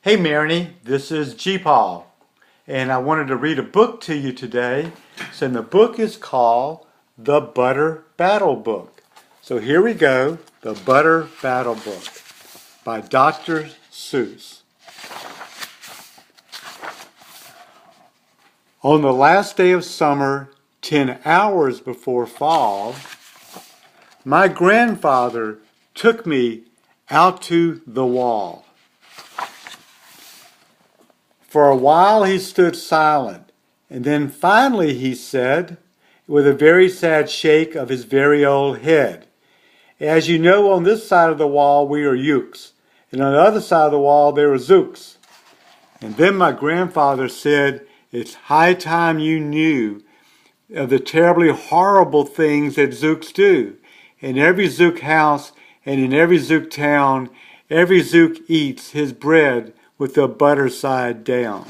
Hey Marigny, this is GPaw, and I wanted to read a book to you today. So the book is called The Butter Battle Book. So here we go, The Butter Battle Book by Dr. Seuss. On the last day of summer, 10 hours before fall, my grandfather took me out to the wall. For a while he stood silent, and then finally he said, with a very sad shake of his very old head, "As you know, on this side of the wall we are Ukes, and on the other side of the wall there are Zooks." And then my grandfather said, "It's high time you knew of the terribly horrible things that Zooks do. In every Zook house and in every Zook town, every Zook eats his bread with the butter side down."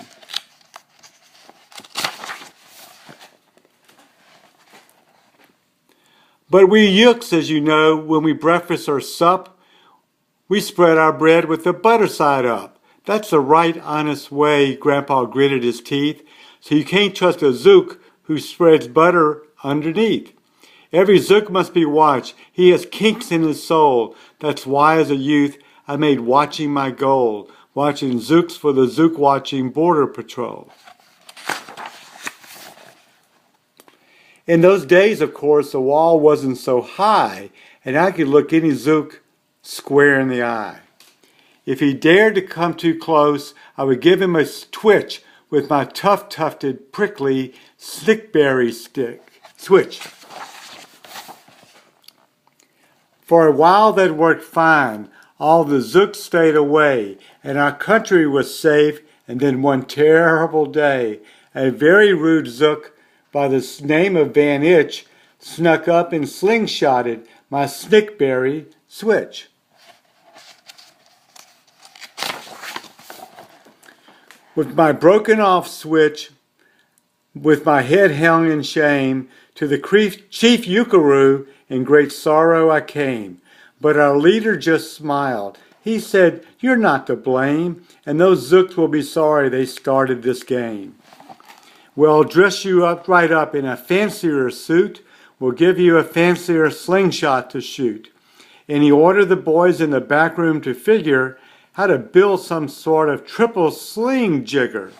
But we Yooks, as you know, when we breakfast or sup, we spread our bread with the butter side up. That's the right, honest way, Grandpa gritted his teeth. So you can't trust a Zook who spreads butter underneath. Every Zook must be watched. He has kinks in his soul. That's why as a youth I made watching my goal. Watching Zooks for the Zook watching border patrol. In those days, of course, the wall wasn't so high, and I could look any Zook square in the eye. If he dared to come too close, I would give him a twitch with my tough-tufted, prickly slickberry stick. Switch. For a while that worked fine. All the Zooks stayed away, and our country was safe. And then one terrible day, a very rude Zook by the name of Van Itch snuck up and slingshotted my snickberry switch. With my broken off switch, with my head hung in shame, to the chief Yukaroo in great sorrow I came. But our leader just smiled. He said, "You're not to blame, and those Zooks will be sorry they started this game. We'll dress you up right up in a fancier suit. We'll give you a fancier slingshot to shoot." And he ordered the boys in the back room to figure how to build some sort of triple sling jigger.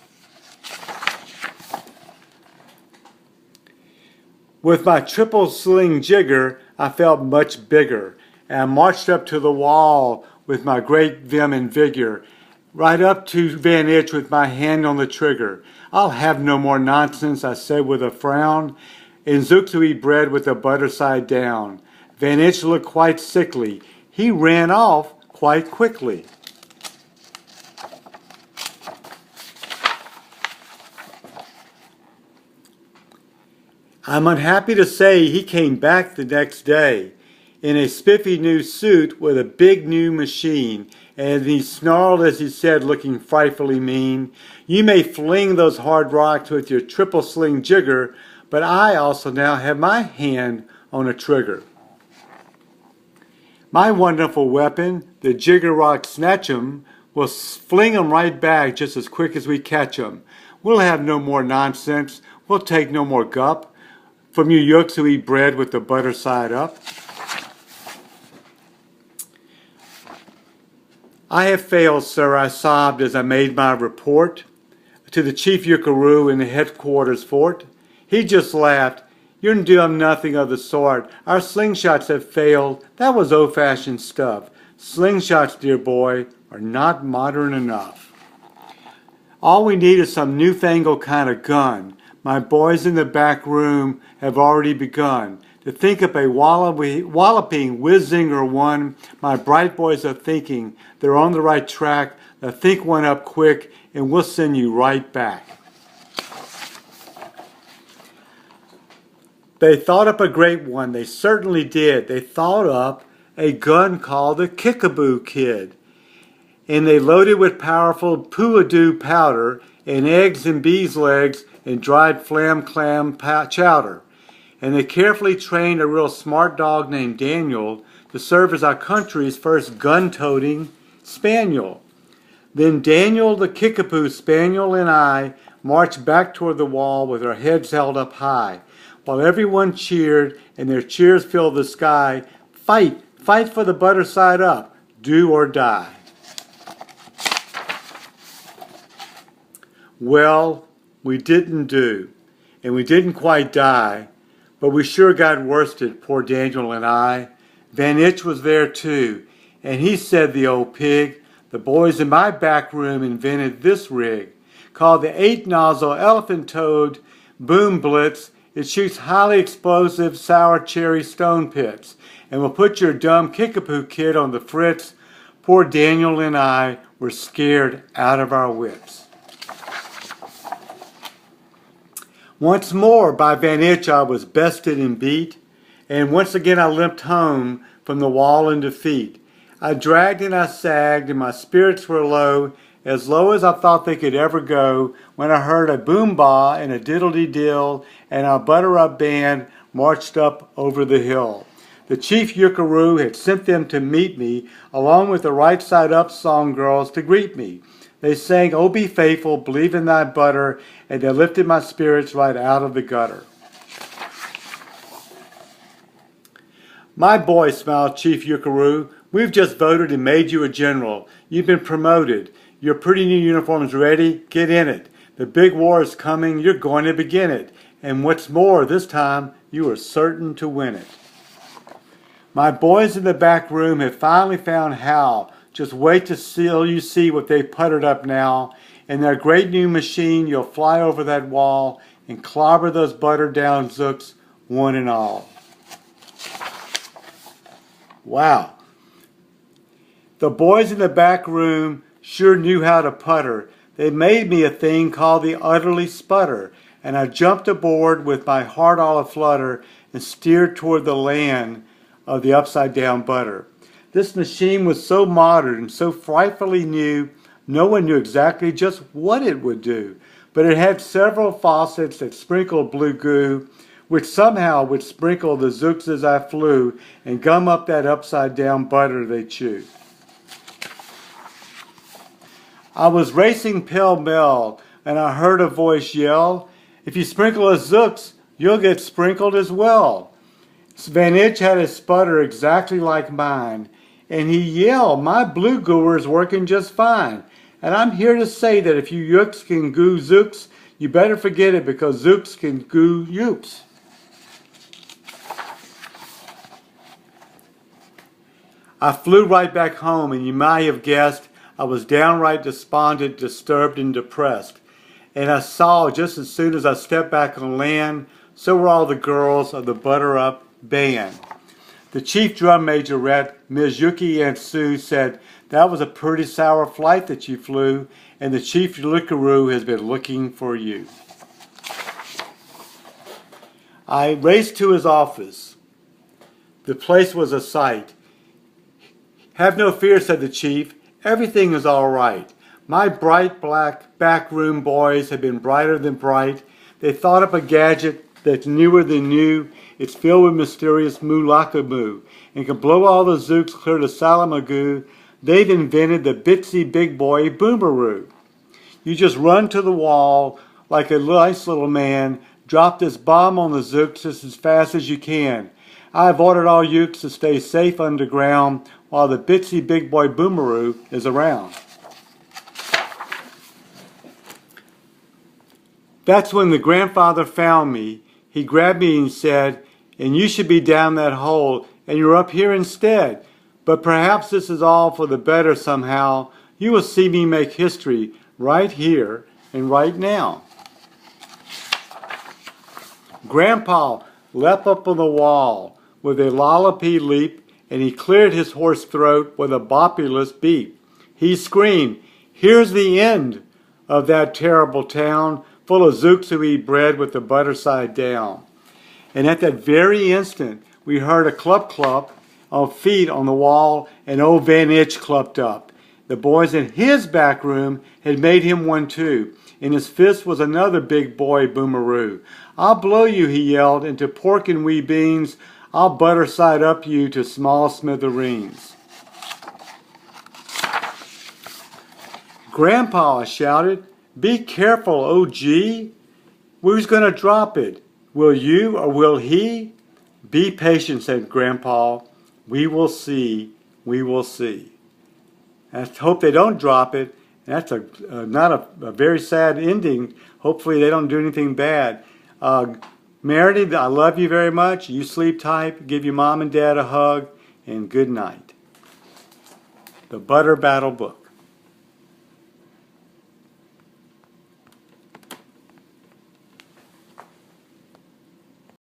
With my triple sling jigger, I felt much bigger, and I marched up to the wall with my great vim and vigor, right up to Van Itch with my hand on the trigger. "I'll have no more nonsense," I said with a frown, "and Zooks who eat bread with the butter side down." Van Itch looked quite sickly. He ran off quite quickly. I'm unhappy to say he came back the next day in a spiffy new suit with a big new machine, and he snarled as he said, looking frightfully mean, "You may fling those hard rocks with your triple sling jigger, but I also now have my hand on a trigger. My wonderful weapon, the jigger rock snatch'em, will fling 'em right back just as quick as we catch 'em. We'll have no more nonsense. We'll take no more gup from you Yooks who eat bread with the butter side up." "I have failed, sir," I sobbed as I made my report to the chief Yukaroo in the headquarters fort. He just laughed. "You're doing nothing of the sort. Our slingshots have failed. That was old-fashioned stuff. Slingshots, dear boy, are not modern enough. All we need is some newfangled kind of gun. My boys in the back room have already begun to think up a walloping whiz-zinger one. My bright boys are thinking they're on the right track. They'll think one up quick, and we'll send you right back." They thought up a great one. They certainly did. They thought up a gun called the Kickaboo Kid. And they loaded with powerful poo-a-doo powder and eggs and bees' legs and dried clam chowder. And they carefully trained a real smart dog named Daniel to serve as our country's first gun-toting spaniel. Then Daniel the Kickapoo Spaniel and I marched back toward the wall with our heads held up high, while everyone cheered and their cheers filled the sky. Fight, fight for the butter side up, do or die. Well, we didn't do, and we didn't quite die, but we sure got worsted, poor Daniel and I. Van Itch was there too, and he said, the old pig, the boys in my back room invented this rig, called the 8-nozzle elephant-toed boom blitz. It shoots highly explosive sour cherry stone pits, and will put your dumb Kickapoo kid on the fritz. Poor Daniel and I were scared out of our wits. Once more by Van Itch I was bested and beat, and once again I limped home from the wall in defeat. I dragged and I sagged, and my spirits were low as I thought they could ever go, when I heard a boom-bah and a diddle-dee-dill, and our butter-up band marched up over the hill. The chief Yuckaroo had sent them to meet me, along with the Right Side Up song girls to greet me. They sang, "Oh, be faithful, believe in thy butter," and they lifted my spirits right out of the gutter. "My boy," smiled Chief Yuckaroo, "we've just voted and made you a general. You've been promoted. Your pretty new uniform's ready. Get in it. The big war is coming. You're going to begin it. And what's more, this time, you are certain to win it." My boys in the back room have finally found how. Just wait till you see what they puttered up now. In their great new machine, you'll fly over that wall and clobber those buttered down zooks, one and all. Wow. The boys in the back room sure knew how to putter. They made me a thing called the Utterly Sputter, and I jumped aboard with my heart all aflutter and steered toward the land of the upside down butter. This machine was so modern and so frightfully new, no one knew exactly just what it would do, but it had several faucets that sprinkled blue goo, which somehow would sprinkle the zooks as I flew and gum up that upside down butter they chew. I was racing pell-mell, and I heard a voice yell, "If you sprinkle a zooks, you'll get sprinkled as well." Van Itch had a sputter exactly like mine, and he yelled, "My blue gooer is working just fine. And I'm here to say that if you yooks can goo zooks, you better forget it, because zooks can goo yooks." I flew right back home, and you might have guessed I was downright despondent, disturbed, and depressed. And I saw, just as soon as I stepped back on land, so were all the girls of the butter-up band. The chief drum majorette, Ms. Yuki and Sue, said, "That was a pretty sour flight that you flew, and the chief Yuckaroo has been looking for you." I raced to his office. The place was a sight. "Have no fear," said the chief. "Everything is all right. My bright black backroom boys have been brighter than bright. They thought up a gadget that's newer than new. It's filled with mysterious moo-locka-moo and can blow all the zooks clear to Salamagoo. They've invented the bitsy big boy boomeroo. You just run to the wall like a nice little man, drop this bomb on the zooks just as fast as you can. I've ordered all yooks to stay safe underground while the bitsy big boy boomeroo is around." That's when the grandfather found me. He grabbed me and said, "And you should be down that hole, and you're up here instead. But perhaps this is all for the better somehow. You will see me make history right here and right now." Grandpa leapt up on the wall with a lollopy leap, and he cleared his hoarse throat with a bopulous beat. He screamed, "Here's the end of that terrible town, full of zooks who eat bread with the butter side down." And at that very instant, we heard a clup-clup of feet on the wall, and old Van Itch clumped up. The boys in his back room had made him one too. In his fist was another big boy boomeroo. "I'll blow you," he yelled, "into pork and wee beans. I'll butter side up you to small smithereens." Grandpa shouted, "Be careful, OG. Who's going to drop it? Will you or will he?" "Be patient," said Grandpa. "We will see. We will see." I hope they don't drop it. That's not a very sad ending. Hopefully they don't do anything bad. Marigny, I love you very much. You sleep tight. Give your mom and dad a hug. And good night. The Butter Battle Book.